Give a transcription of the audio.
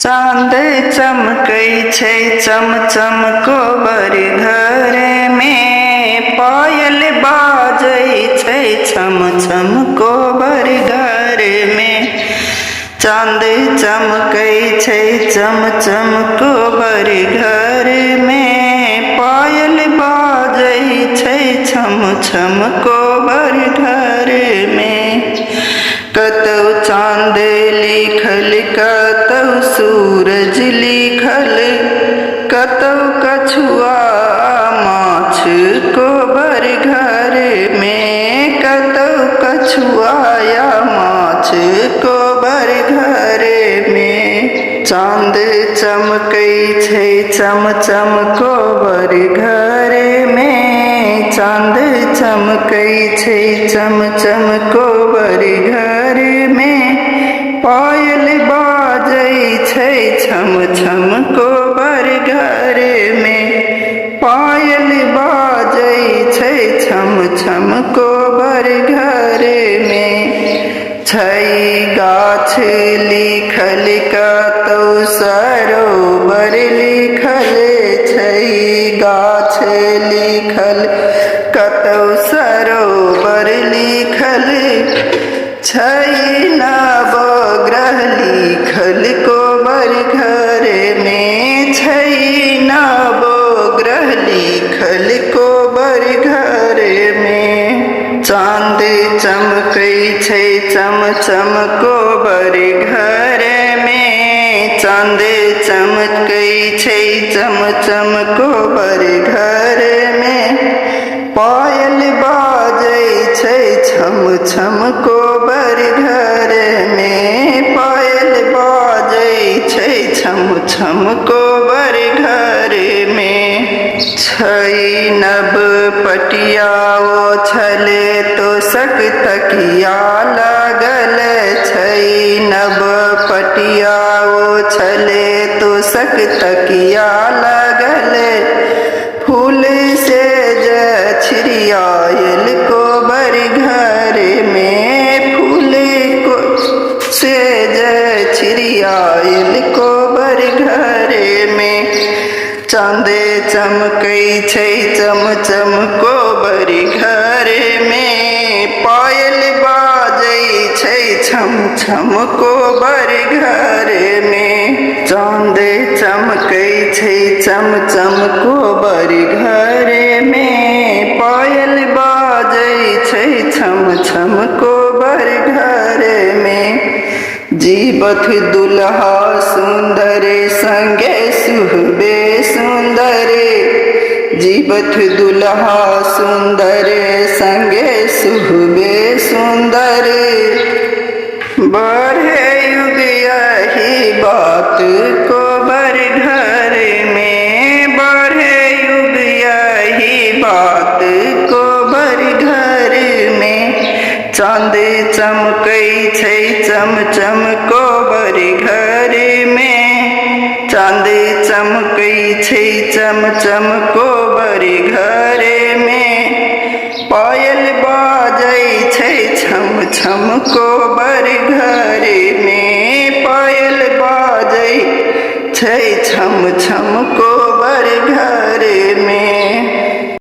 चाँद चमकै छै चम चम कोबर घर में, पायल बाजै छै छम छम कोबर घर में। चाँद चमकै छै चम चम कोबर घर में, पायल बाजै छै छम छम कोबर घर में। कतौ चाँद लिखल कतौ सूरज लिखल, कतौ कछुआ माछ कोबर घर में, कतौ कछुआ या माछ कोबर घर में। चाँद चमकै छै चम चम कोबर घर में, चाँद चमकै छै चम चम कोबर घर में, पायल बाजै छै छम छम कोबर घर में, पायल बाजै छै छम छम कोबर घर में। छै गाछ लिखल कतौ सरोवर लिखल, छै गाछ लिखल कतौ सरोवर लिखल, छै नवग्रह लिखल कोबर घर में, छै नवग्रह लिखल कोबर घर में। चाँद चमकै छै चम चम कोबर घर में, चाँद चमकै छै चम चम कोबर घर में, पायल बाजै छै छम छम कोबर घर में, पायल बाजै छै छम छम कोबर घर में। छै नभ पटिया ओछल तोसक तकिया लागल, छै नभ पटिया ओछल तोसक तकिया लागल, फूल से छिड़ियायल कोबर घर में, फूल से छिड़ियायल कोबर घर में। चाँद चमकै छै चम चम कोबर घर में, पायल बाजै छै छम छम कोबर घर में। चाँद चमकै छै चम चम कोबर घर में, पायल बाजै छै छम छम कोबर घर में। जीवथ दुल्हा सुंदर संगे सुहबे सुंदर, जीवथ दुल्हा सुंदर संगे सुहबे सुंदर, बढ़े युग यही बात कोबर घर में, बढ़े युग यही बात कोबर घर में। चाँद चमकै छै चम चम कोबर घर में, चाँद चमकै छै चम चम कोबर घर में, पायल बाजै छै छम छम कोबर